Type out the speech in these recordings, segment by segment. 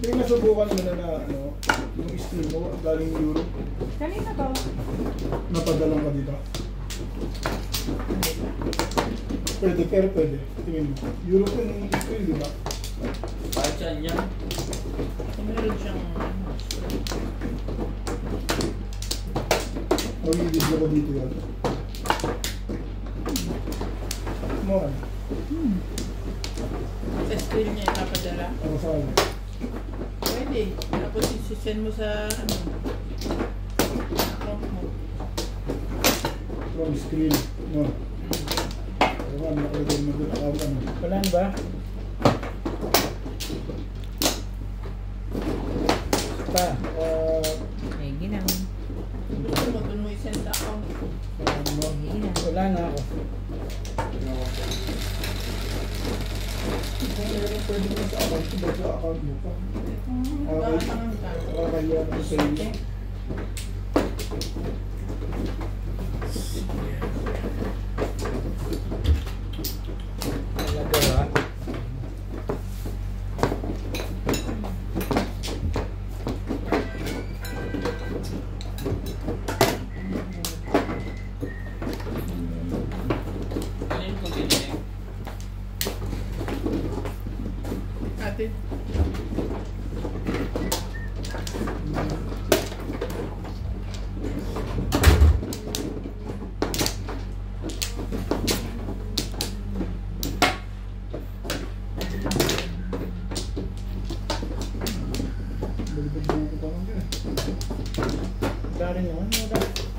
May nasubukan mo na ano, yung stream mo galing Europe. Kanina to. Napadalang ka dito. Pwede, pero pwede. Tingin mo. Europe yung stream, di ba? Kahit saan yan. Meron siyang... Mag-i-video ko dito yan. Mo. Sa screen niya ipapadala. Ako saan? Pwede. Tapos isi-send mo sa ano, account mo. From screen. No. Ano, nakalagay mo doon account ano. Wala na ba? Pa, Ay, ginam. Gusto mo, doon mo i-send sa account. wala na ako. Kung meron pwede mo sa account, iba sa account mo pa. Nagkakatangan ka. Nakakaya ko sa inyo. Talaga ba? Ano kung ganyan? Ate. Balibag ko pa lang dyan. Wala rin naman.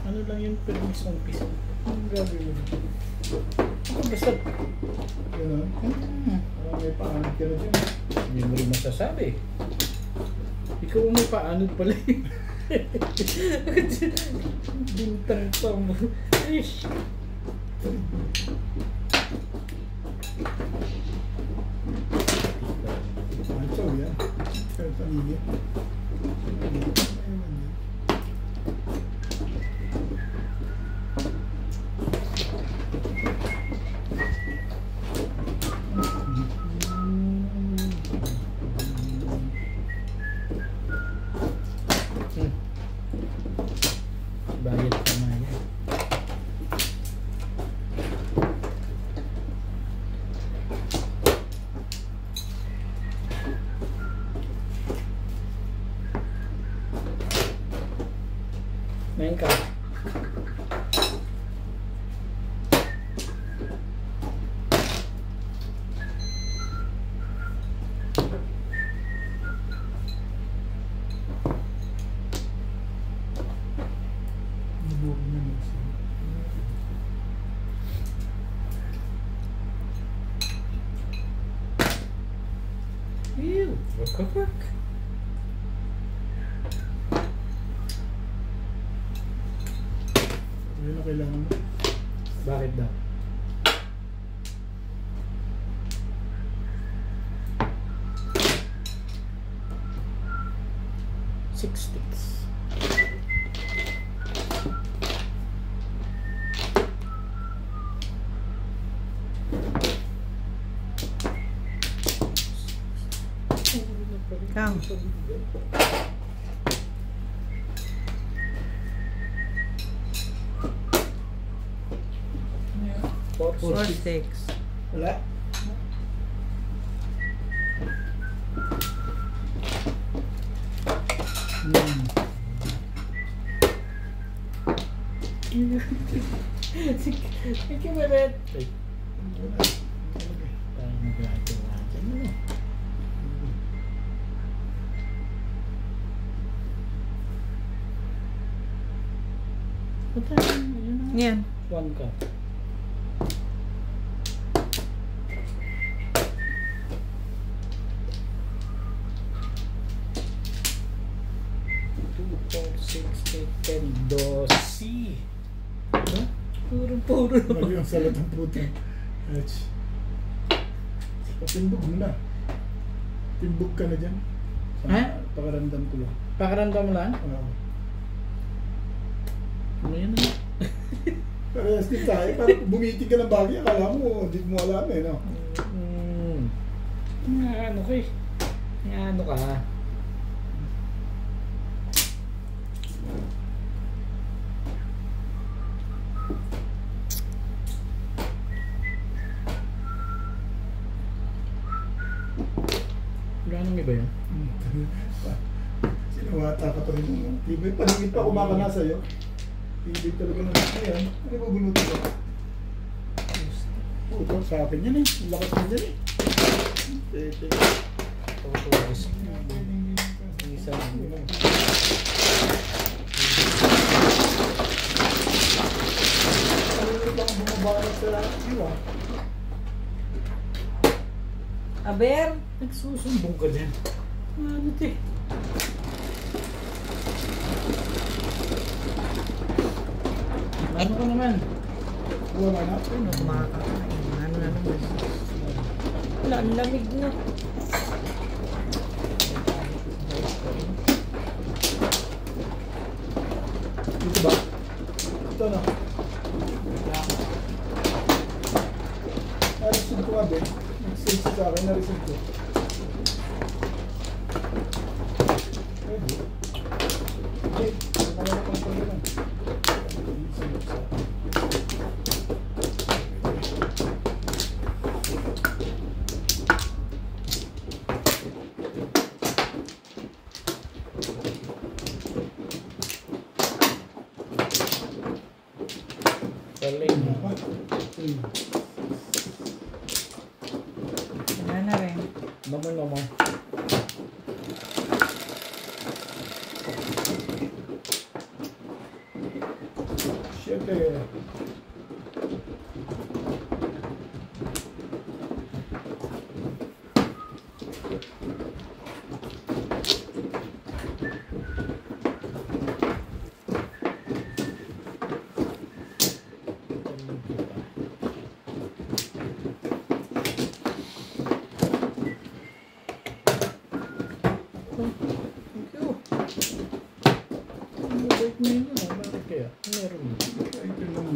Ano lang yun per isang piso. Ang grabe yun. Ako basta, Gano'n. Parang may paanod ka na dyan. hindi mo rin masasabi. Ikaw ang may paanod pala eh. Bintang pa mo. Ish. Ancho yan. Pero panili. Bayad ka na yan. Main ka. Ew, work. Yun na kailangan mo. Bakit daw? Six sticks. Kang. Four Four sticks. sticks. Wala? Thank you, Mehmet. Ay, tayo nag-aawa dyan, ano? Punta, yun na. Yan. One cup. Two, four, six, eight, 10, 12. Huh? Puro Mali ang salat ng puto. Ech. Patimbog mo na. Timbog ka na dyan. Ha? Pakaramdam ko lang. Pakaramdam mo lang? Ano yun na? Parehas din tayo. Parang bumitig ka ng bagay. Akala mo, hindi mo alam eh, no? Ano ka eh. Ano ka? ba yun? Sinuwata ka pa rin mo. Tibay paningin pa kumakana sa'yo. Tibay talaga naman. Ayan, ano ba bunutin ko? Puto, sa akin yan eh. Lakas mo dyan eh. Tete. Tapos, isa. Ano bang bumabalak sa iwa? Aber, Nagsusumbong ka din. Ano ito eh? Ano ka naman? Buwa ka na? ano kumakakain? Ano na naman? Wala, ang lamig na. Dito ba? Ito na. Na-receive ko nga din. Nag-save sa akin, na-receive ko. Pwede. Okay, nakawala pang pwede lang. Galing. Wala na rin. Naman. Siyempre. Thank you. Ang bait mo yun. Bakit kaya? Meron. Ay, ito lang.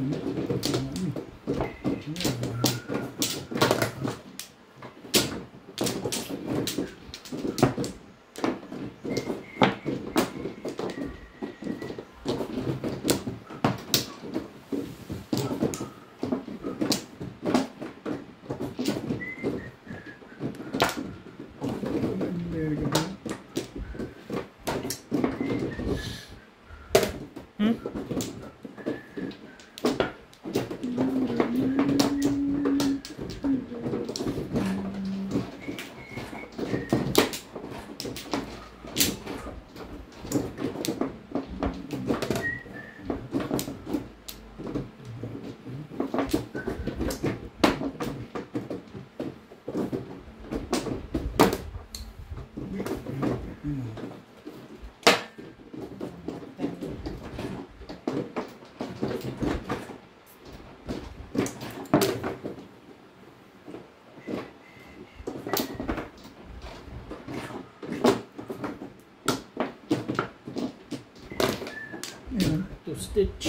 To stitch.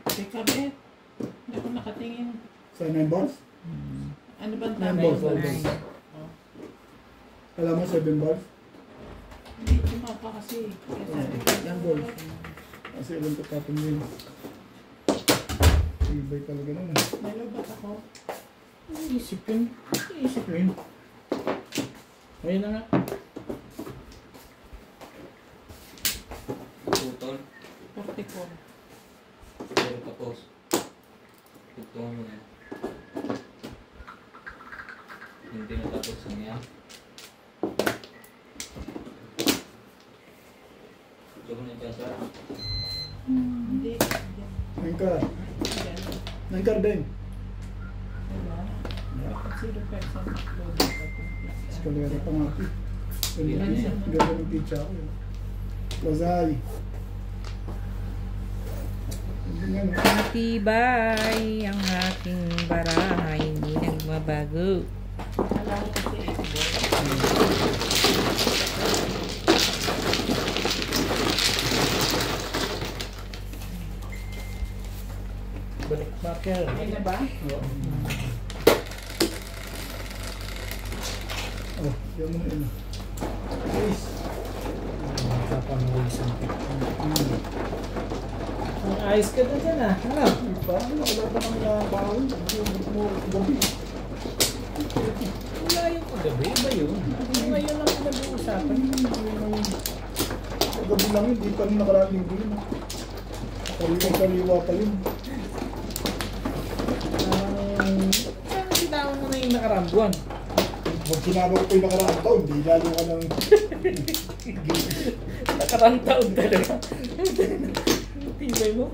Teka, Bet. Hindi ako nakatingin. Sa 9 balls? Ano bang Nine tama balls, yun? nine balls. Alam mo 7 balls? Hindi, tumapa kasi. Kaya sabi ko, Nine balls. Kasi ilan ko tapon yun. Ibay talaga naman. Nalobat ako. Isip yun. Isip yun. Ayun na nga. Putol. 44. Pero tapos. Putol mo na. Hindi natapos sa niya. Gusto ko na yung pesa. Hindi. Nangkar. Yan. Nangkar din. Wala. 0% loading ako. Eskalera pa nga ito. Hindi na yan. Ganda ng pizza ako. Lazay. Hindi nga no. Matibay ang aking baraha, hindi nagmabago. Alam ko kasi 8 ball. Balik marker. Okay na ba? Oh, yan mo na yun. Please. Kapangulis ang pick. Ang ayos ka na dyan ah. Ano? Parang wala pa kang nakakawin. Mo gabi. Wala yung kagabi. Iba yun. Ngayon lang pinag-uusapan. Gabi lang yun, di pa rin nakarating ko yun. Sariwa pa yun. Saan sinama mo na yung nakaraang buwan? Pag sinama ko pa yung nakaraang taon, di lalo ka ng... Nakaraang taon talaga. Tibay mo.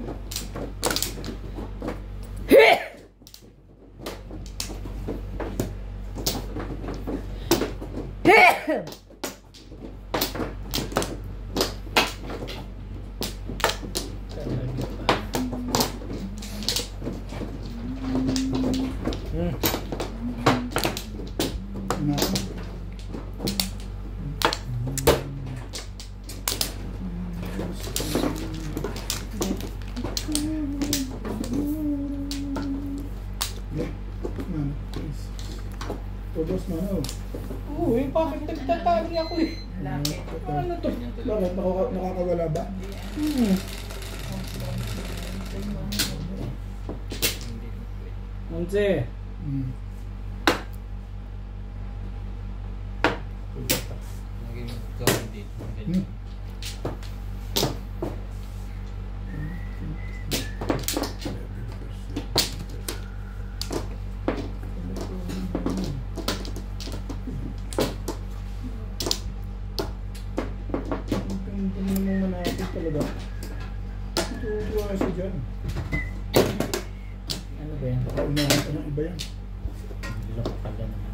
Na, Tubos na ano? Oo eh, bakit nagtatali ako eh? Lapit. Ano to? Bakit? Nakakawala ba? Monse. Hmm. Naging gawin dito. Hmm. Ang naman natin talaga. Tutuwa na siya dyan. Ano ba yan? Paunahan ka ng iba yan. Lokal na naman.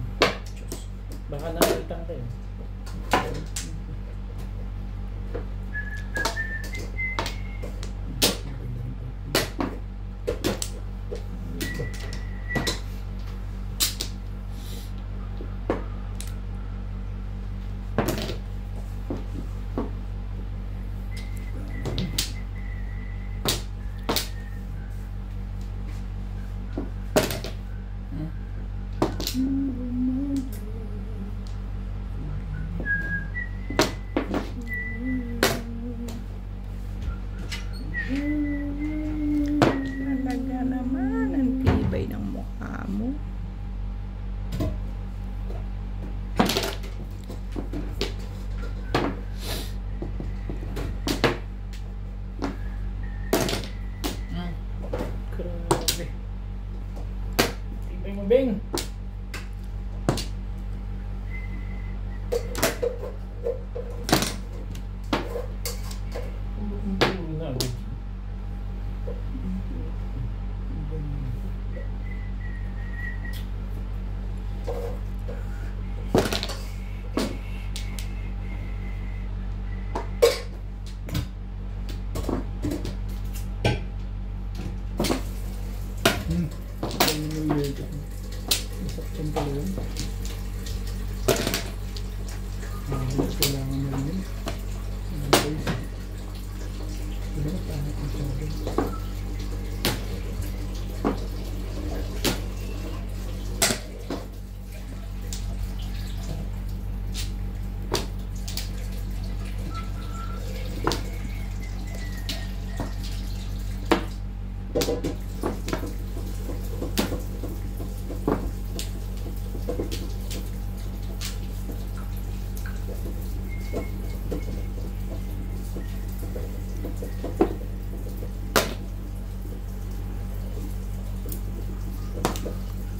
Diyos. Baka nakalitang tayo. Talaga naman, ang tibay ng mukha mo. Grabe. Tibay mo, Bing. Ayun yung leg. Masaktan pala yun. Kailangan na rin yun. Okay. Diba? Pangit ang sabi.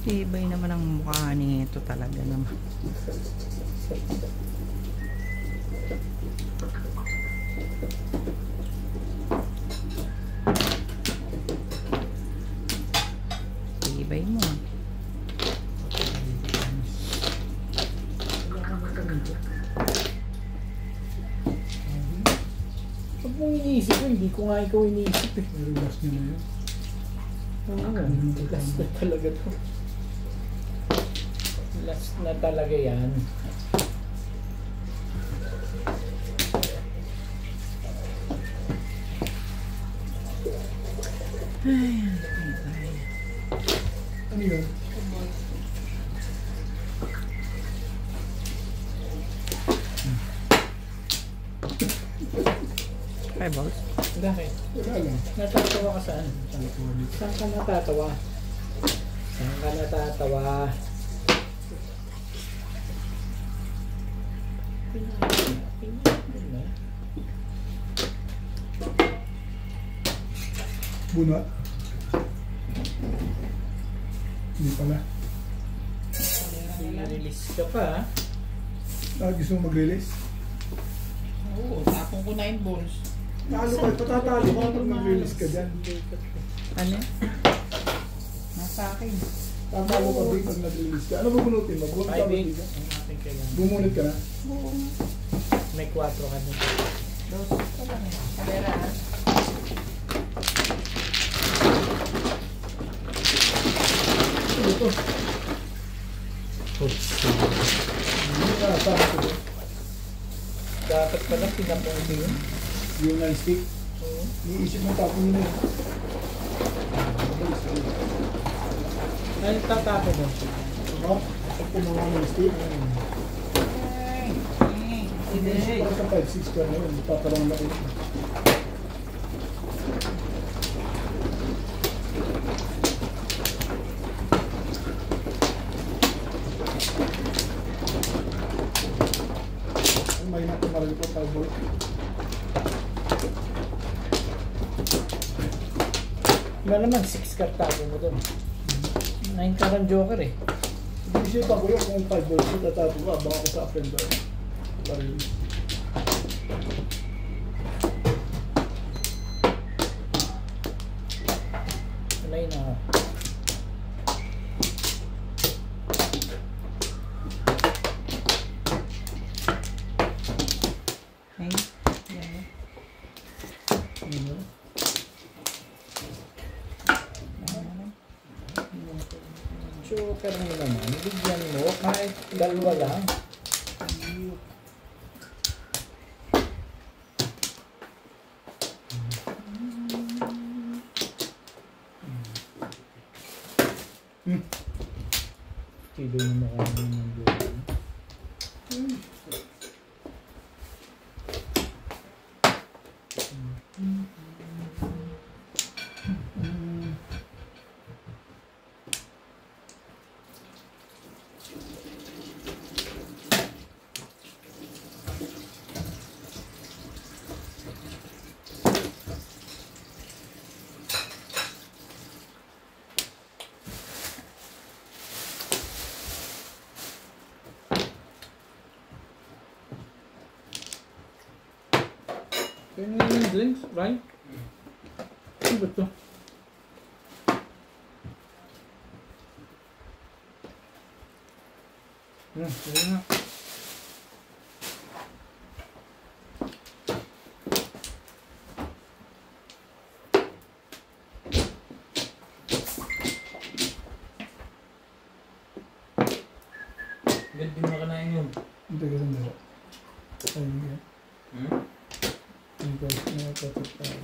Tibay naman ang mukha nito talaga naman. Tibay mo. Pag mong iniisip ko, hindi ko nga ikaw iniisip eh. Relax nyo na yun. Oo, last na talaga to. Last na talaga yan. Ay, ang tibay. Ano yun? Hi, boss. Bakit? Wala lang. Natatawa ka saan? Sabi ko ulit. Saan ka natatawa? Saan ka natatawa? Bunot. Hindi pala. Release ka pa ha? Gusto mo mag-release? Oo, tapong ko 9 balls. Talo ka, patatalo ka pag mag-release ka dyan. Ano? Nasa akin. Tatalo ka big pag nag-release ka. Ano ba bunutin mo? Bunot ka ba 5-8. dito? Ang ating kailangan. Bumunot ka na? Oo. May 4 ka din. Dos ka lang eh. Kalera ha. Ano to? Hindi ka nasama ko doon. Dapat pala pinapunti yun. Yung non-stick. Oo. Iisip mo tapon yun eh. Ay, tatapon mo. Diba? Pag pumawa non-stick. Hindi. Para sa 5-6 ka na yun. Paparang na ito. May natumaral ko 5 volt. Wala naman, 6 card tapo mo doon. 9 card ang joker eh. Isipan ko yun kung 5 volts ko tatapo ka, baka ko sa up and down. Paril. Wala yun ako. Ay, yan. Joker mo naman, bigyan mo kahit dalawa lang. Tilo na makain ng joker. Kaya nga yung drinks, right? Ano ba ito? Sige nga. Ganda yung makanain yun. Hindi ka sandala. Ayun yan. Hmm? Hindi ko nakapasok tayo.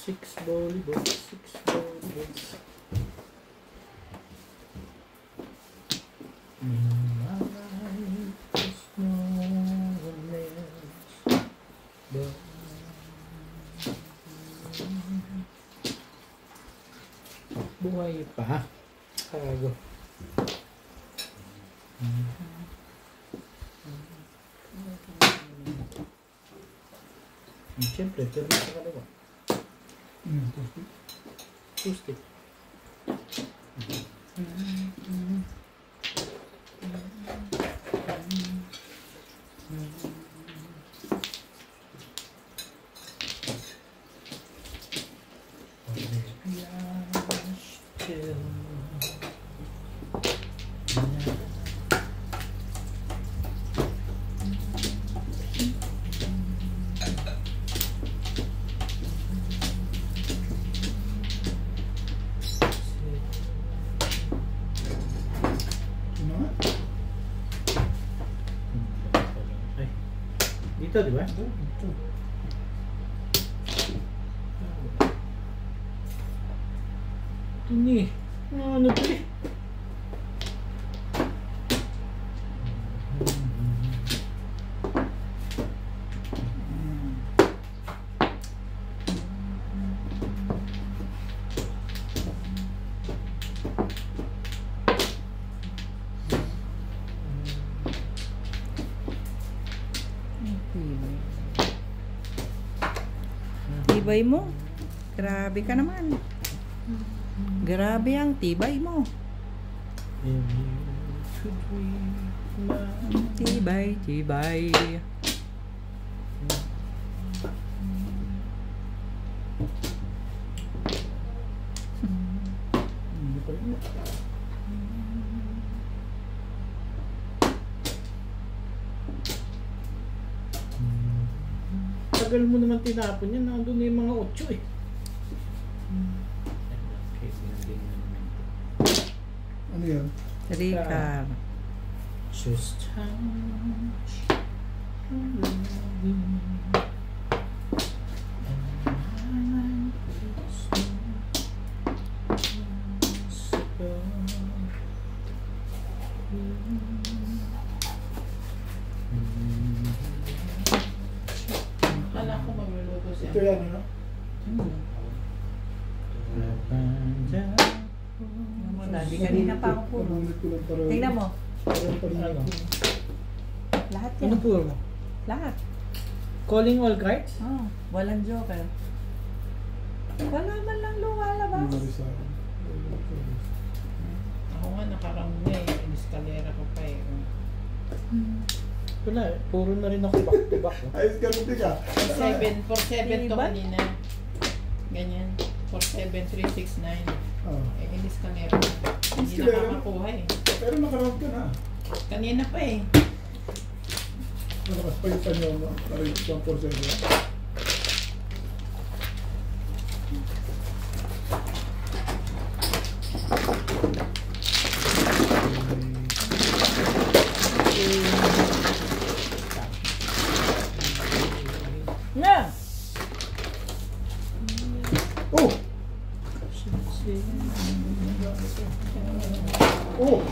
Six volleyballs, 6 volleyballs. Buhay pa. Kago. Siyempre, pero sa kalawa. Two stick. Ito, di ba? Ito. Ito ni. Ano to eh? Tibay mo. Grabe ka naman. Grabe ang tibay mo. Tibay, tibay. Hindi pa rin. Tagal mo naman tinapon yan. Nandun na yung mga 8 eh. Ano yan? Ricard. Just touch your loving. Akala ko magluluto siya. Ito yan, ano? Hindi kanina pa ako po. Nabunot ko lang para... Tingnan mo. Parang palingat ko. Lahat yan. Ano puro mo? Lahat. Calling all cards? Oh, walang joker. Wala man lang lumalabas. Ano rin sa akin? Ako nga nakarangay. Iniskalera ko pa eh. Wala eh. Puro na rin ako back to back. Ayos ka rin ka. 4-7 to Diba? kanina. Ganyan. 4-7-3-6-9. Ah. Eh, iniskalera ko. Hindi Iniskalera? nakakakuha eh. Pero nakaround ka na. Kanina pa eh. Malakas pa yung panyo mo. Parang 1%. Yeah. Oh! Oh!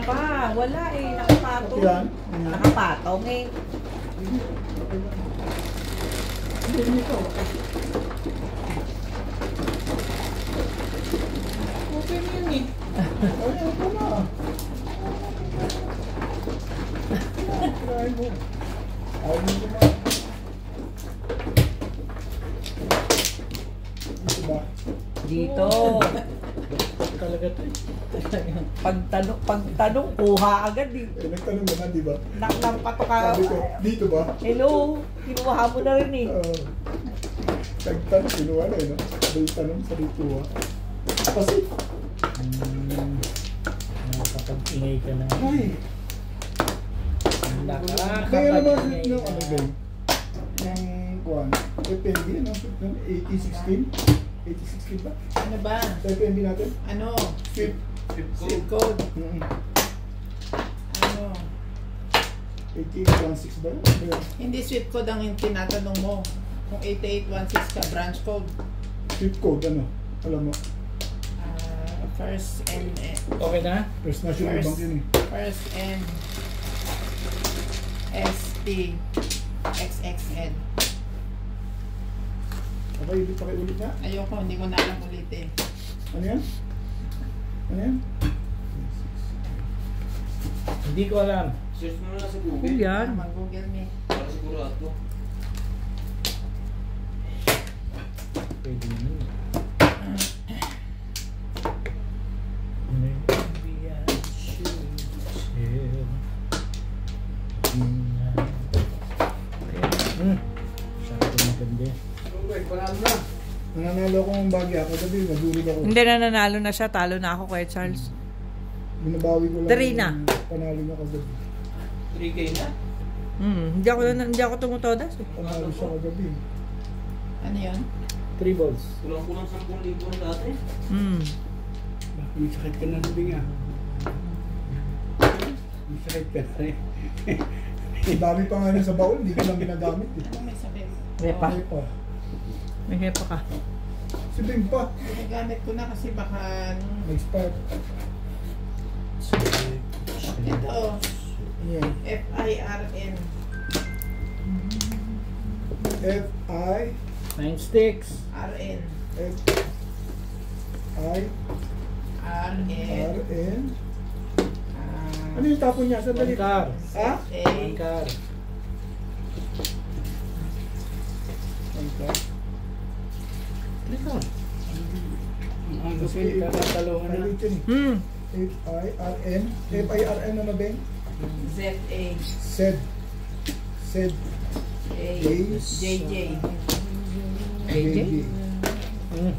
Pa, wala eh. Nakapatong. Yan. Nakapatong eh. Hindi nito. Okay na yun eh. Ay, ito na. Try mo. Ayaw mo naman. Dito ba? Dito. Talaga to eh. Pagtanong, kuha agad eh. Eh, nagtanong naman, di ba? Nagpato ka. Sabi ko, dito ba? Hello. Kinuha mo na rin eh. Nagtanong, kinuha na eh, no? Sabay tanong, sabay kuha. Kasi, Nakakapag-ingay ka na. ay, kaya naman Nakakapag-ingay yung ano ba yun? Yung kuhan, FMB, ano? 8016? 8016 ba? Ano ba? Sa FMB natin? Ano? Swift. Zip code. Ano? 8816 ba yun? Ano yun? Hindi sweep code ang tinatanong mo. Kung 8816 ka, branch code. Swift code, ano? Alam mo, First and Okay na? First National First. Bank yun eh. First and ST XXN. Okay, ibig pakiulit na. Ayoko, hindi ko na alam ulit eh. Ano yan? Ano yan? Hindi ko alam. Search mo na sa Kung Google. yan. Mag-google me. Para sigurado. Pwede naman. Maybe I should tell. Masyado maganda. Nananalo ko ng bagya. Kagabi, nagulog ako. Hindi na nanalo na siya. Talo na ako kay Charles. Binabawi ko lang. Three na. yung Panalo niya kagabi. 3K na? Hindi ako tumutodas eh. Panalo siya kagabi. Ano yun? 3 balls. Kulang-kulang 10,000 dati. Hmm. May sakit ka na sa binga. May pera eh. Ang dami pa nga yun sa baon, hindi ko lang ginagamit eh. Ano may sakit? Hepa. Okay pa. May hepa ka. Si Bing pa. Ginagamit ko na kasi baka Nag-spark. ito, Yan. FIRN. F-I. 9 sticks. RN. F-I. RN. R-N. Ano yung tapon niya? Sandali. Bangkar. Ha? Bangkar. Bangkar. Bangkar. Ang gusto yung kakatalungan na. Ulitin. F-I-R-N. F-I-R-N ano ba yun? ZA. Sed. Sed. JJ. AJ? Hmm.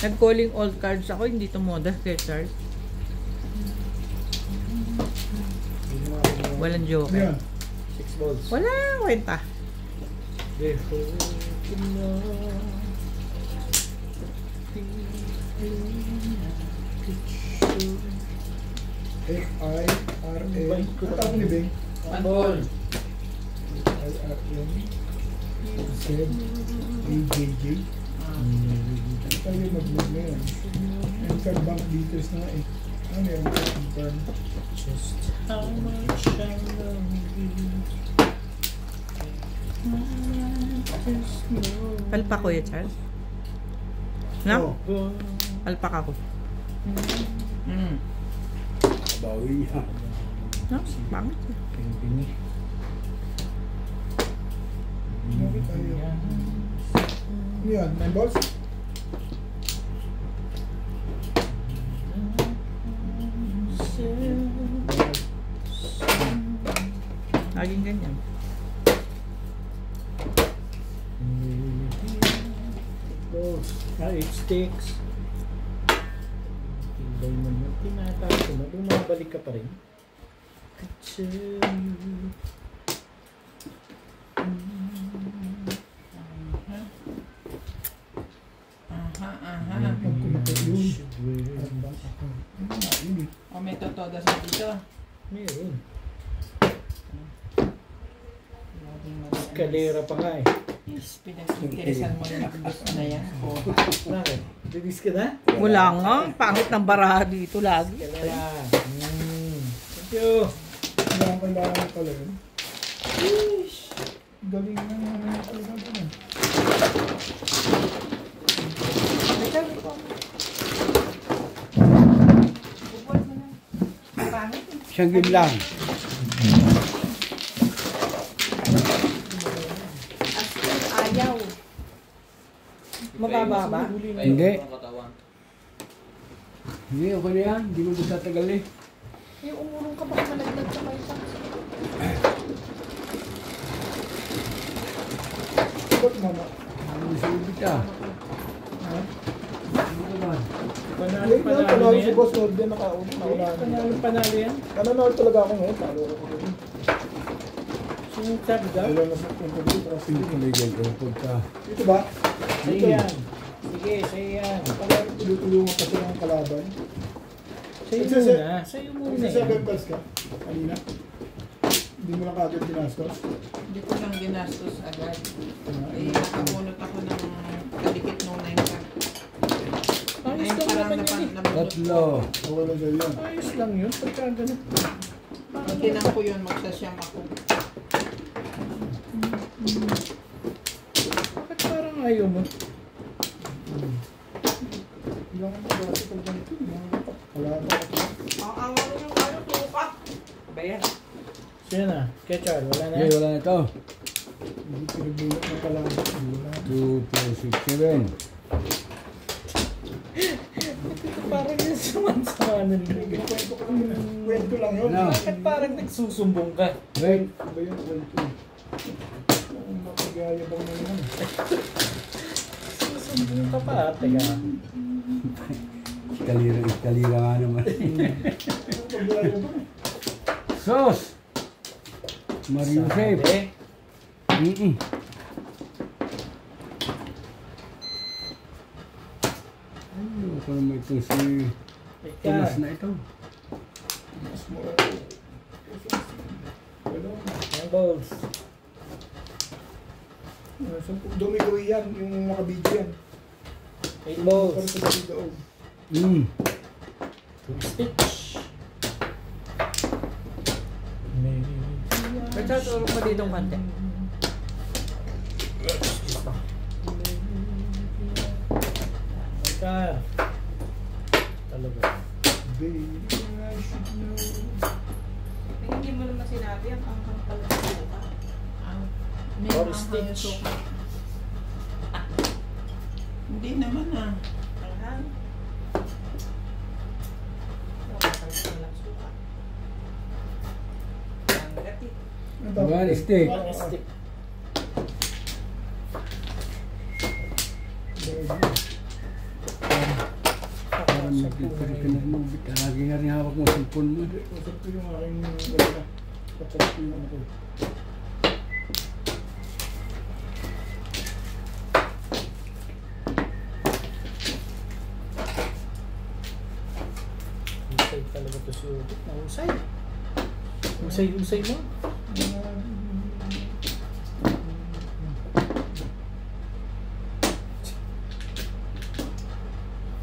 Nag-calling all cards ako, hindi tumoda kay Charles. Walang Ano joke. yan? 6 balls. Wala kwenta. F-I-R-N. Ang tapon ni Bing? One ball. F-I-R-N. Sed. A-J-J. Tayo mag-move na yan. Yung card bank details na nga eh. Ah, meron ka confirm. Just how much I love you. Palpa ko ya, Charles. No? Oh. Palpak ako. Bawi niya. No? Bakit? Ping-pingi. Bakit tayo? Ano yan? 9 balls? Laging ganyan. Balls. 8 sticks. Tibay mo yung tinataas ko na. Bumabalik ka pa rin. Kachoo. Aha. Magkumapit yun. Card bank ako. Ano nga yun eh? O may totodas na dito. Meron. Laging madalas. Kalera pa nga eh. Yes, pinag-interesan mo yung nakabit na yan. O, Bakit? Bibis ka na? Wala nga. Pangit ng baraha dito lagi. Kalera. Thank you. Kailangan pala yun. Galing na nga talaga ito. pangit. Isang game lang. As in, ayaw. Mababa ba? Hindi. Hindi, okay na yan. Hindi mo gusto tagal eh. Yung umurong ka baka malaglag sa kayo. Ba't mama? Ano gusto mo kita? Ha? Ano naman? Panalo Wait lang, na panalo si yan. Boss Norden nakaunahan. Panalo yan. Nananalo talaga ako ngayon. Talo ako ngayon. Sino sabi daw? Wala na sa interview. Tapos Hindi hindi. ko legal ko pagka... Dito ba? Sa'yo yan. Sige, sa'yo yan. Pala tulungan pa siya ng kalaban. Sa'yo Nagsasa- muna. Sa'yo muna Sa yan. 7 balls ka? Kanina? Hindi mo lang kagad ginastos? Hindi ko lang ginastos agad. Eh, nakabunot ako ng kalikit nung 9 ka. Ayos Ngayon lang parang naman yun eh. nabunot Tatlo. ko. O wala sa'yo yan. Ayos lang yun. Pagka ganun. Tinang ko yun, magsasyam ako. Bakit parang ayaw mo? Ilang ang magagawa talaga nito. Kalaban ako. Ang ano yung ano, tupak. Bayan. Sino na? Kechar, wala na? Okay, wala na ito. Hindi pinagbulot ng kalaban. Wala. 2, 4, 6, 7. Parang yung sumansama ng liga. Kwento ko lang yun. Kwento lang yun. Ano? Bakit parang nagsusumbong ka? Wait. Ano ba yung kwento? Ang makagayabang na naman. Susumbong ka pa. Teka. Kalira nga naman. Ang pagayabang. Sos! Mario Safe. Sabi, Ano ko naman ito si Teka. Tomas na ito. Mas mo. Wala. Ang balls. So, dumigawi yan, yung nakabidyo yan. 8 balls. Para sa daog. Hmm. 2 stitch. May tutulog pa dito ng kante. Kaya. Talaga. Baby, I should know. Hindi mo naman sinabi ang angkang pala sa buka. May Or anghang stitch. yung suka. Hindi naman ah. Anghang. Walang suka. Ang gati. Ang tawag One doon? stick. One stick. Parang magkikita ka na mo. Lagi nga rin hawak mo cellphone mo. Hindi, usap ko yung aking wala na. Kapag ko yung ano ko. Usay talaga to si Ubit. Nahusay. Usay mo.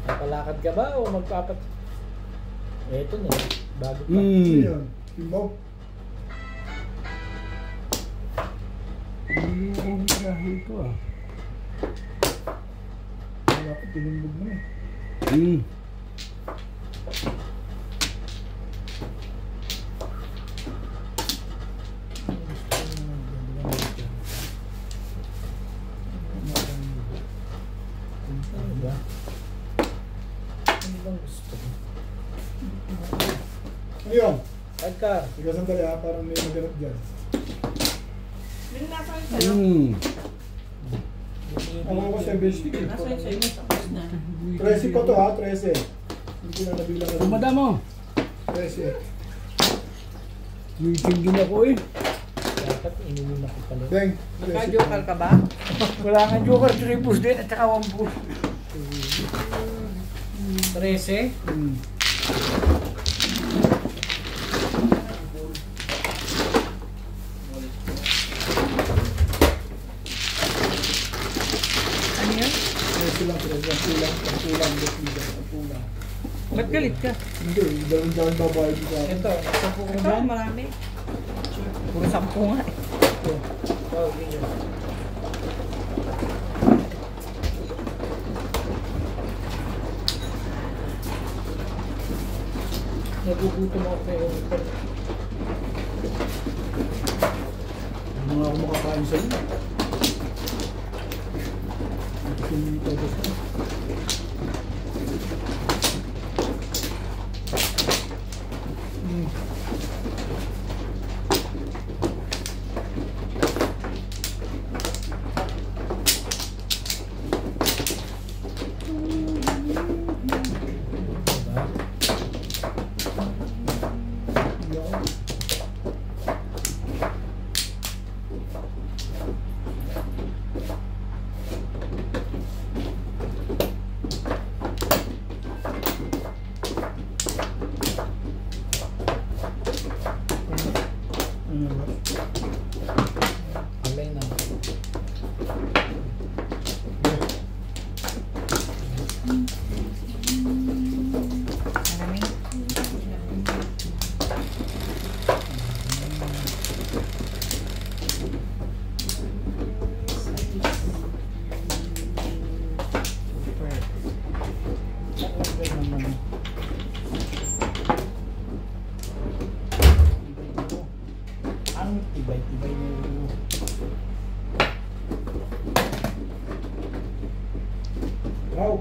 Napalakad ka ba o magpapat? Eto na. Bago pa. Ano Hmm. yan? Timbaw? Hindi ko kung trahe ito ah. Wala ko tinimbog mo eh. Hmm. Ano ba? Ano bang gusto mo? Ano yun? Pagka. Ikaw sandali ha, parang may maganap dyan. May nasa yung sa'yo. Hmm. Ako ko 7 stick eh. Nasa yung sa'yo. Tapos na. 13 pa to ha, 13. Hindi ko na nabilang. Tumada mo. 13. Meeting din ako eh. Dapat inumin ako pala. Bang! Naka-joker ka ba? Wala nga joker. 3 push din at saka 1 push. 13. Hmm. Ano yun? 13 lang, 13 lang. Kulang. Kulang. Ba't galit ka? Hindi, dalawang daan babayad ko sa akin. Ito. Sampu ko Ito, dyan. marami. Puro 10 nga eh. Ito. Oh, video. Nagugutom ako kayo. Hindi nga ako makakain sa inyo. Ito yung todo sa inyo. Diba? Yan. Ano ba? Alay na. Maraming. Talaga naman. Ang tibay-tibay na ulo. Wow!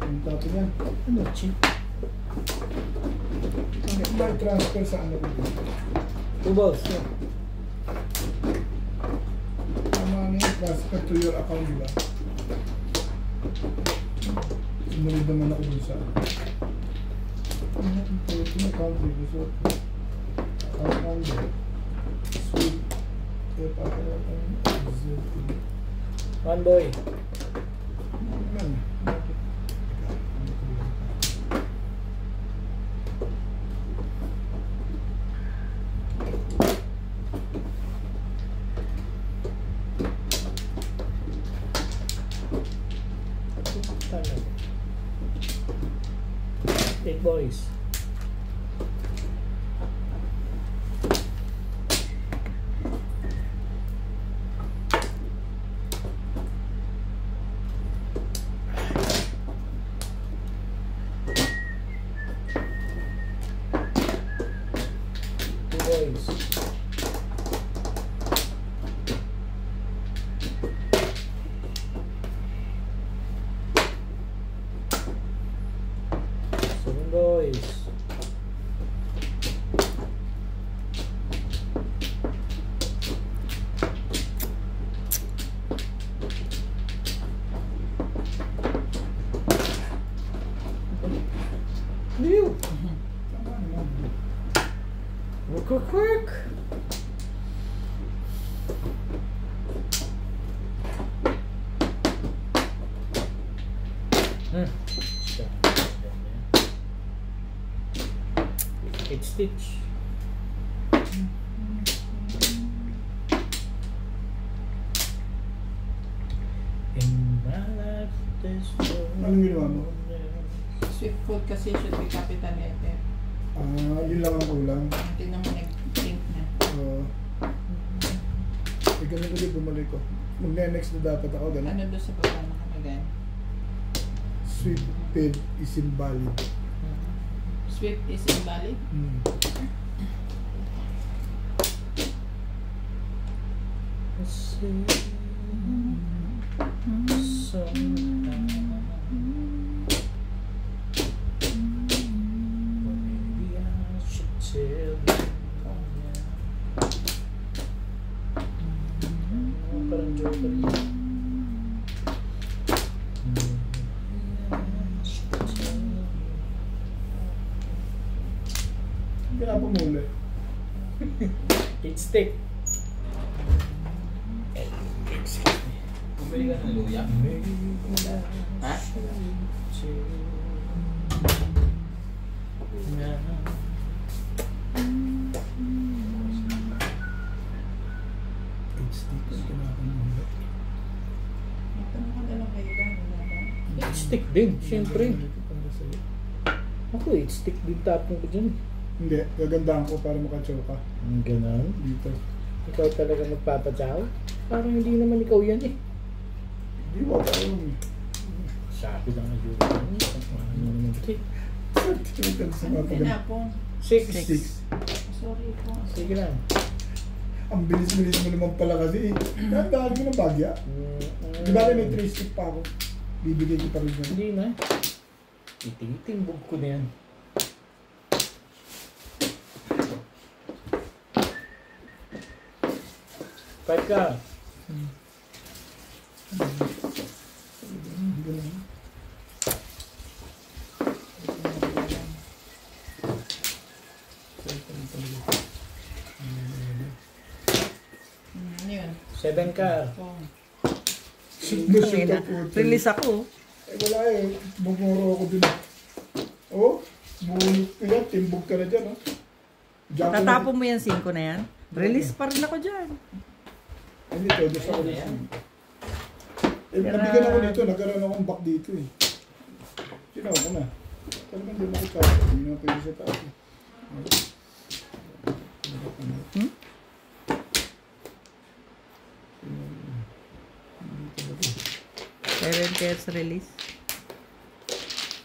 Ang tapo niyan. Ano, cheap? May transfer sa ano dito. 2 balls. Tama na yung transfer to your account, di ba? Sumunod naman ako dun sa ano yung account dito. So, account dito. Sweet. Kaya pa ako One boy. Ano? Bakit? boys. Two boys. Seven boys. Liu. Tama naman. Quick, quick. It's stitch. In my life, there's Anong ginawa mo? Swift food kasi should be capital letter. Yun lang ang kulang. Tingnan mo nag-think na. Ganun ko din bumalik ko. Mag-next na dapat ako, ganun. Ano doon sa baba nakalagay? Sweet bed is invalid. Swift is invalid? Parang joker yun. Pinapamuli. It's stick. Bumili ka ng luya? Ha? It's dito. Pinapamuli. Ito mo ka dalang kayo ba? Wala ba? It's stick din, syempre. Ito para sa'yo. Ako, it's stick din tapong ko dyan. Hindi, gagandahan ko para makachoka. Ganon. Dito. Ikaw talaga magpapatsaw? Parang hindi naman ikaw yan eh. Di ba pa yun? Sabi lang ang yun. Ano naman ito? Ito sa mga Ano paganda. na po? Six. Sorry po. Sige lang. Ang bilis-bilis mo naman pala kasi. Dahan mo ng bagya. Di ba may 3 stick pa ako? Bibigay ko pa rin yan. Hindi na. Iting-tingbog ko na yan. Five ka. Ganun. Ano yun? Seven ka. Oh. Shoot na po. Release ako. Eh wala eh. Bumuro ako dun. Oh, bunot ko yan. Timbog ka na dyan. Oh. Diyan ko na- Tatapon mo yan 5 na yan. Release pa rin ako dyan. Hindi, todo sa ko Ayan. Eh, nabigyan ako dito. Nagkaroon akong back dito eh. Sinaw ko na. Talagang hindi makikita. Hindi na pwede sa taas eh. Hmm? Meron kayo sa release.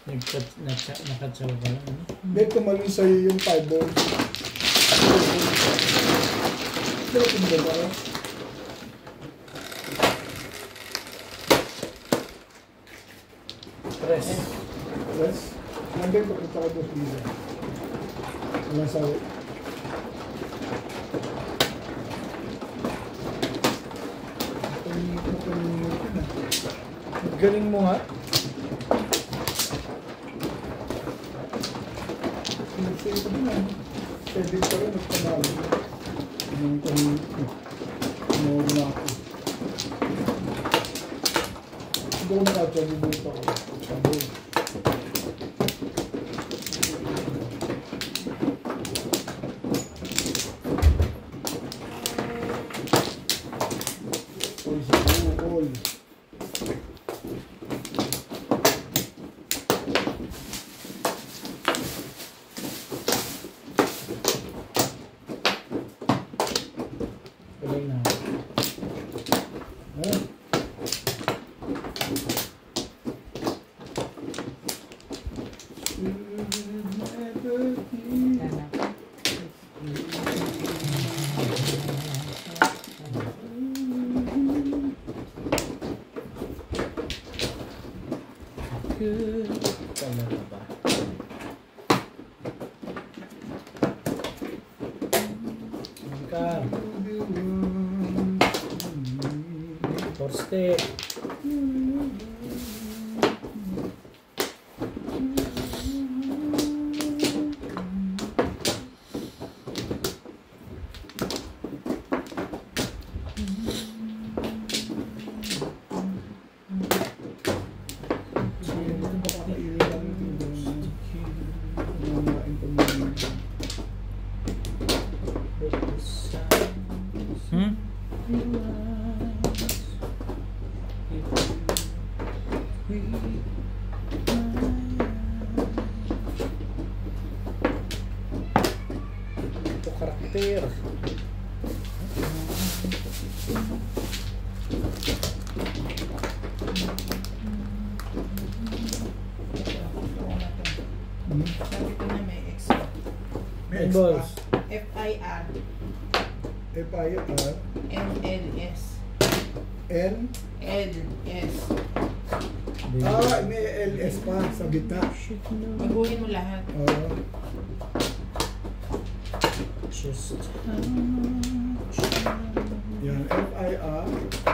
Nakatsaw ka lang. Ano? Hindi, tumalun sa'yo yung 5 balls. Pero timbog ka lang. Tres. Yes. Nandun ko punta ko doon dito. Walang sawi. Galing mo nga. Pwede pa rin magpanalo. Yung tumawag na ako. Siguro nakatsabubuto ako. Sabi. All siguro, all. Four step. Hmm? Ito karakter. Sabi ko na may extra. May Balls. FIR, FIR, NLS, N, LS. may LS pa sa gitna. Baguhin mo lahat. Just. Yan, FIR.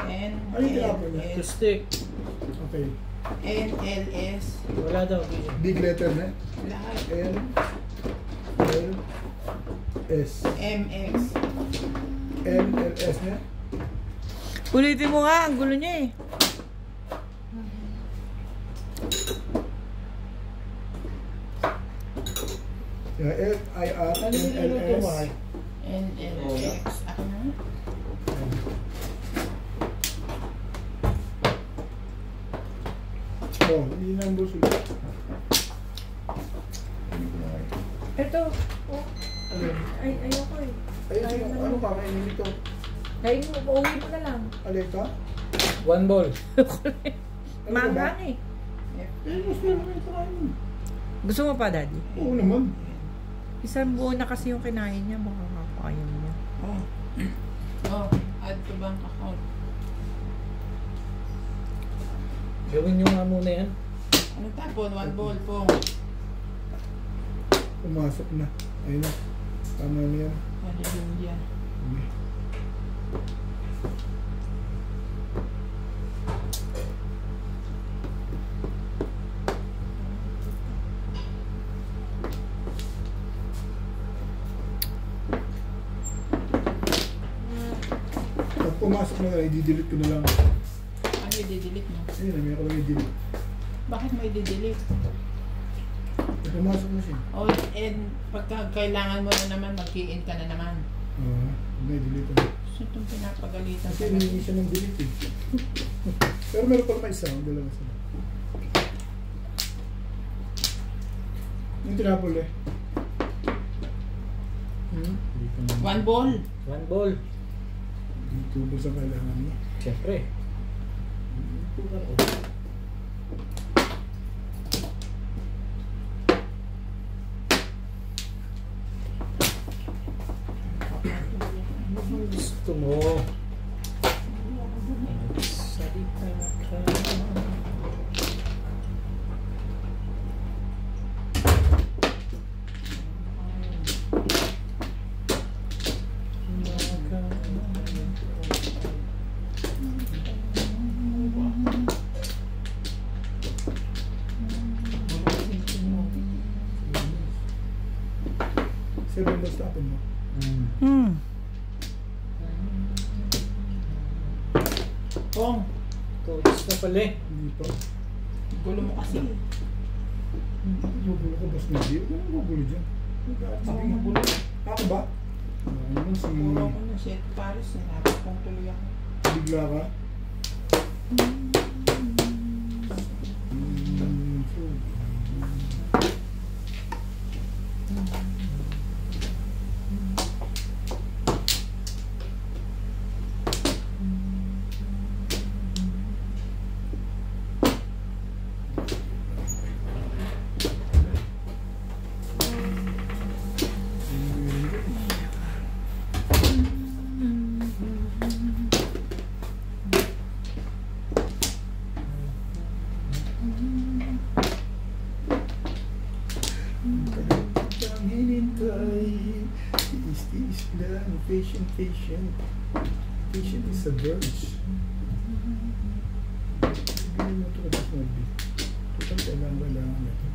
N, Ano yung tinapon niya? To LS, stick. Okay. NLS. Wala daw. Big letter na. Lahat. N, L, S. MX. N, L, S na. Ulitin mo nga, ang gulo niya eh. Yan, FIR, Ano N, yung L, ito mo? S. NLX. Ako na. Oh, hindi na ang buso. Ito. Oh. Ay, ayoko eh. Ay, ano ka? May nilito. Kain mo, pauwi mo na lang. Alay ka? One ball. Manghang eh. Mas meron kayo sa kain. Gusto mo pa, Daddy? Oo naman. Isang buo na kasi yung kinain niya, baka kakain niya. Oh. Oh, add to bank account. Gawin nyo nga muna yan. Ano tapon? One ball po. Pumasok na. Ayun na. Tama na yan. Hallelujah. Pag pumasok na lang, i-delete ko na lang. Ano i-delete mo? Ayun, may ako lang i-delete. Bakit may i-delete? Pag pumasok na siya. Oh, and pagka kailangan mo na naman, mag-key-in ka na naman. May delete na. So, itong pinapagalitan Kasi ka. hindi siya ng delete eh. Pero meron pa naman isa. Dalawa sila. Yung tinapol eh. Dito na. One ball. One ball. Dito ba sa kailangan mo? Siyempre. Dito ka o. Gusto mo. Salita ka. Seven balls tapon mo. Kong, Todos na pala eh. Hindi pa. gulo mo kasi. Gugulo ka bas hindi. Ano gugulo dyan? Ako magulo. Ako ba? Ano naman si... Puro ko na shit Paris. Sinapit kong tuloy ako. Bigla ka? Hinintay Tiis lang. Patient. Patient is a virtue. Bigyan mo ito ka mas mabi. Total kailangan na ito.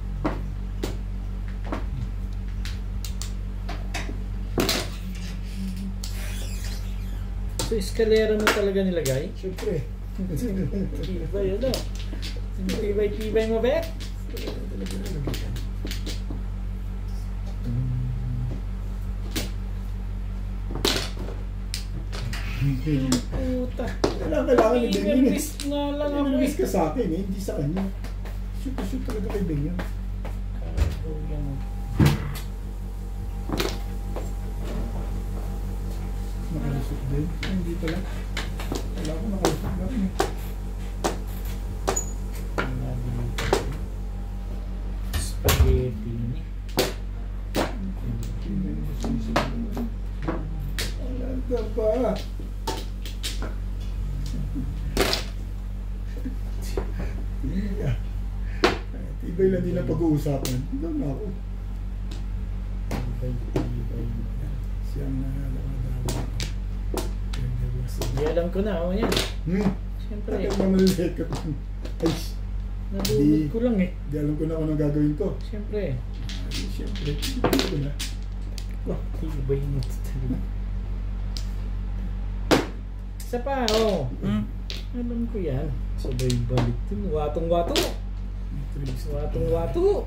So, eskalera mo talaga nilagay? Siyempre. Tibay, ano? Tibay mo, Bet? Talaga nalagyan. Puta. Kailangan ni Benyon eh. Nervous na lang ako eh. Nervous ka sa akin eh, hindi sa kanya. Shoot talaga kay Benyon. Nakalusot din. Hindi pala. Wala ko nakalusot na rin eh. Spaghetti. Alaga pa. Tibay lang din ang pag-uusapan. Ikaw na ako. Siyang nalalaman. Di alam ko na, ako yan. Siyempre. Bakit mamaliit ka? Ay, Nalulog ko lang eh. di alam ko na kung anong gagawin ko. Siyempre. Ay, siyempre, hindi ko na. Tibay mo talaga. Isa pa, oh. Alam ko yan. Sabay balik din. Watong-wato. Watong-wato.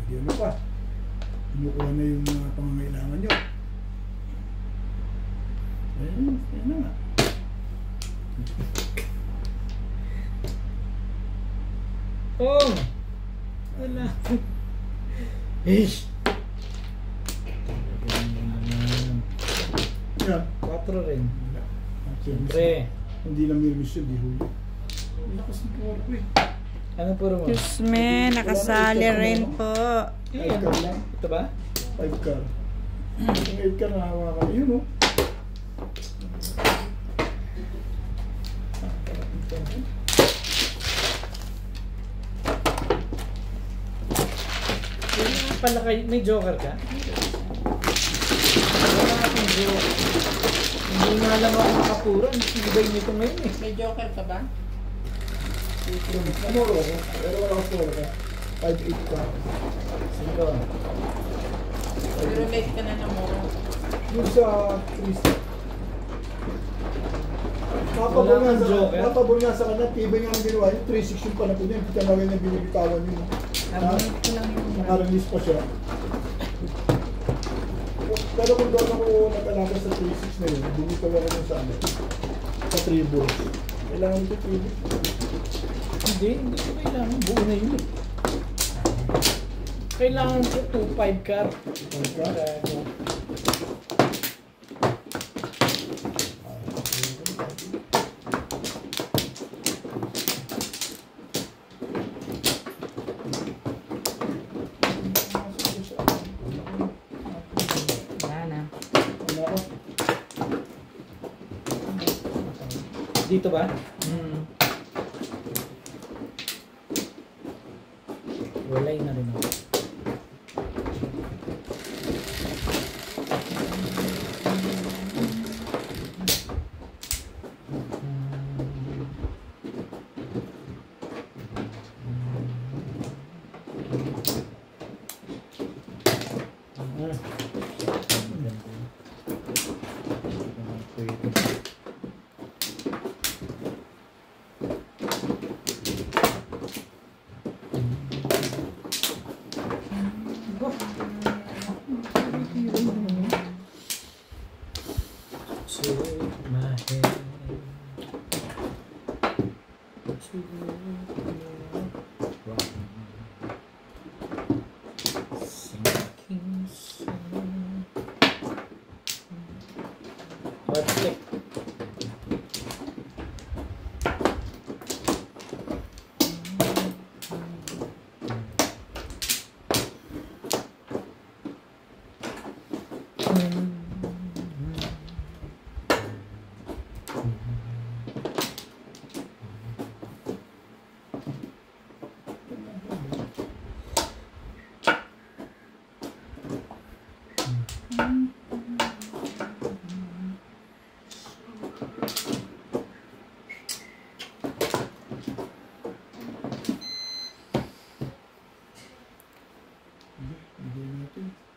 Hindi ano pa. Kumukuha na yung mga pangangailangan nyo. Ayun na nga. Oh! Wala. Ish! Yan. 4 rin. Wala. Siyempre. Hindi lang nervous yun, di huli. Ang lakas ng power ko eh. Ano puro mo? Diyos me, nakasali rin po. Five car lang. Ito ba? 5 car. Yung 8 car na hawakan. Yun o. Pala kayo, may joker ka? Wala akong joker. Hindi nga lang ako nakapuro. Ang tibay nito ngayon eh. May joker ka ba? Namoro ako. Pero wala ko power ka. 5-8 car. Sino? Pero late ka na namuro. Yung sa Christy. Kapabor nga sa kanya, tibay nga ang ginawa yung 3-6 yung panapon niya. Hindi ka na rin niya binibitawan yun. Nabunod ko lang yung Nakarelease pa siya. Pero kung doon ako nag-alaga sa 3-6 na yun, bumitaw ako yung sa ano. Sa 3 balls. Kailangan ito 3 balls. Hindi ko kailangan. Buo na yun eh. Kailangan ko 2-5 car. 5 car? Dito ba? Walay na rin ako.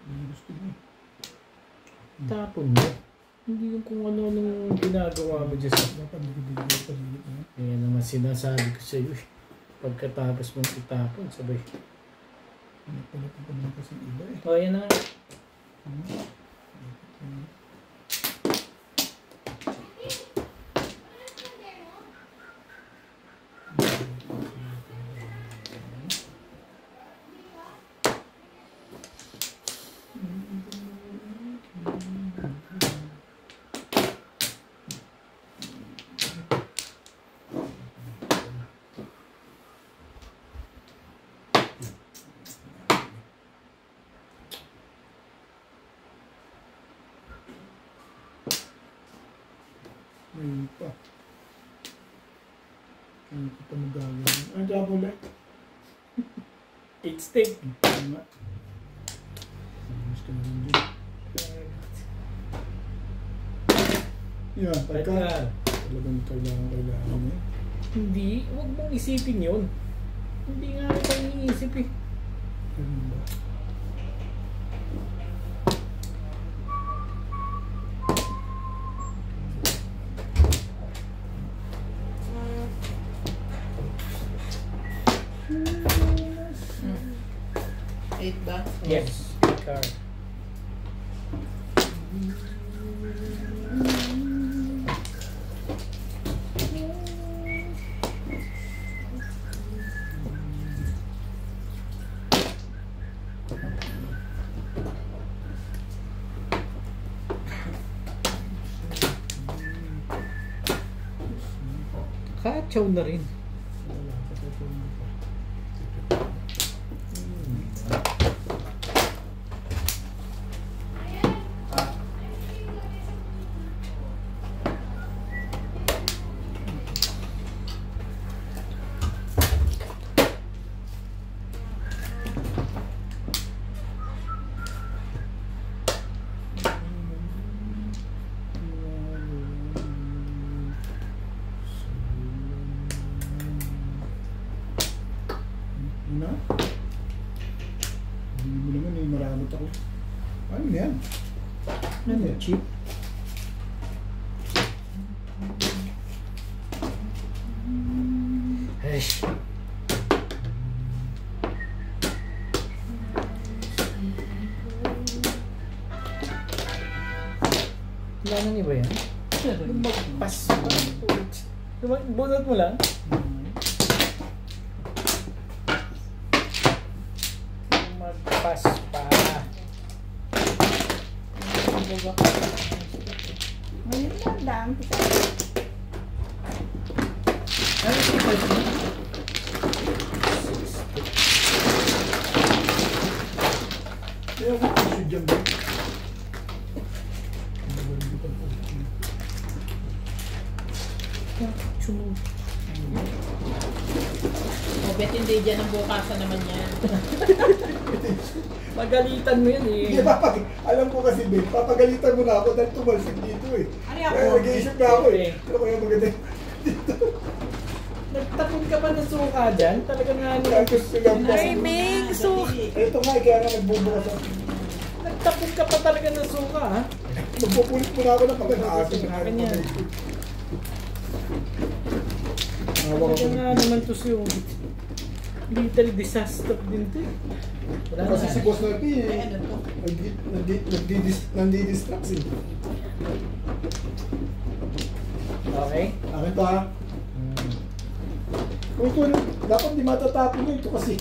Gusto mo. Tapon mo. Hindi yung kung ano-anong ginagawa mo dyan sa... Dapat bigay pa rin. Yan naman sinasabi ko sa iyo eh. Pagkatapos mong itapon, sabay. Pala pa naman kasi iba eh. O, yan na. May pa. Ano ko pa magagawin? Ang tabo ulit. 8 steak. Tama. Gusto mo rin dyan. Yan, pagka talagang kailangan eh. Hindi, huwag mong isipin yun. Hindi nga ito iniisip eh. Ganun ba? Eight ba? Yes, card. Kachaw na rin. Wala pa sa ito. Na? Hindi mo naman eh, maramot ako. Ano yan? Ano, chip? Ay. Wala nang iba yan? Magpas mo. Bunot mo lang? Magpas pa. Ngayon lang, daan kita. Ano yung pwede mo? Kaya ako kasi dyan ba? O, bet hindi dyan ang bukasan naman yan. Magalitan mo yun eh. Hindi, alam ko kasi, babe, papagalitan mo na ako dahil tumalsik dito eh. Ano yan? Kaya nag-iisip na ako eh. Ano kaya maganda dito? Nagtapon ka pa ng suka dyan? Talaga nga Tapos silang pa. Ay, Ming, so... Ito nga, kaya nga nagbubukas ako. Nagtapon ka pa talaga ng suka ha? Magpupulit mo na ako ng pagkakaasin. Akin yan. Hawak Talaga ako. nga naman to si little disaster din to eh. Wala na. Kasi si Boss Narpi Ay, eh. ano to? Nandi-distract eh. Okay? Akin to ha. Kung ito, dapat di matatapon na ito kasi.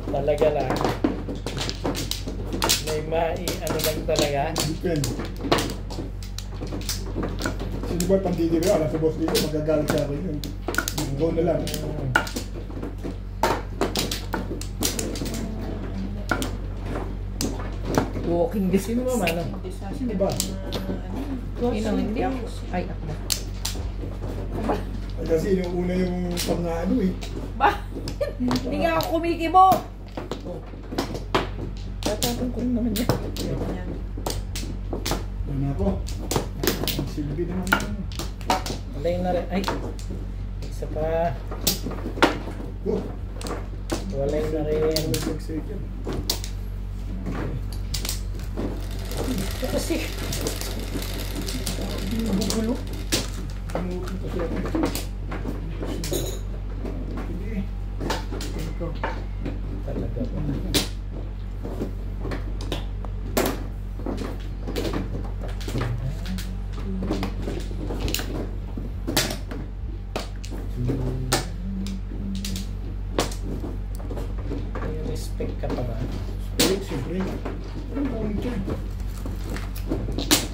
Talaga lang. May ano lang talaga. Depende. Sino ba pandidiri? Alam sa boss dito, magagalit sa akin yun. Go na lang. Walking Sino ba manong? Sino ba? Sino, hindi ako. Ay, ako na. Ay, kasi yung una yung pang-ano eh. Ba? Hindi nga ako kumikibo. Tatapon ko rin naman yan. Ano ako? Ang silbi naman ito. Alay na rin. Ay! Isa pa. Oh, Walay na rin. nag-second. kasi. Bubulo. Tumutong kasi ako. Sige. Ito. Talaga ba? May respect ka pa ba? Ulit, siyempre. Ano po ulit yun?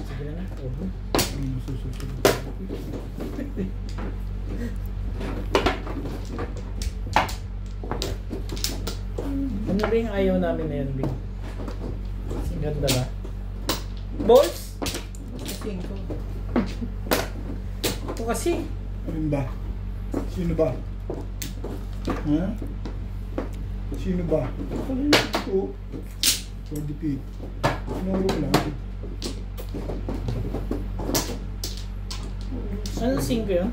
Sige na. Oo. Hindi nasusunod. Ano ba yung ayaw namin na yan, Bing? Ganda ba? Balls? Cinco. Ito kasi. Alin ba? Sino ba? Ha? Sino ba? Alin ito? For the pit. Sinuro ko lang. Ano 5 yun?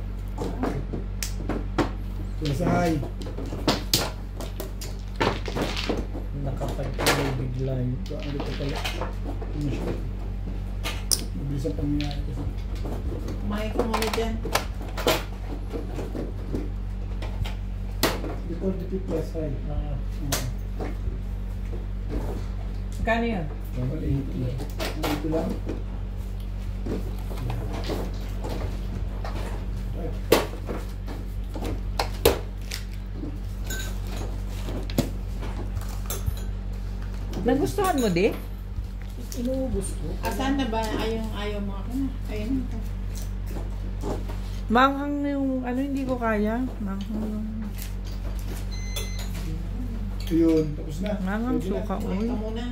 Sasahay. Nakapagpalay bigla yun. Ano ko pala? Ano siya? Mabilis ang pangyayari kasi. Kumain ko muna dyan. Before the pit plus high. Magkano yun? 180. Ito lang. Nagustuhan mo, di? Inuubos ko. Asan na ba? Ayaw mo ako na. Ayun na. Manghang yung, ano, hindi ko kaya. Manghang yung, Ayun, tapos na. manghang Pwede na. suka. Kumain Uy. ka muna.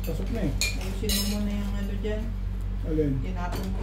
Pasok na eh. Ayusin mo muna yung ano dyan. Alin? Tinapon ko.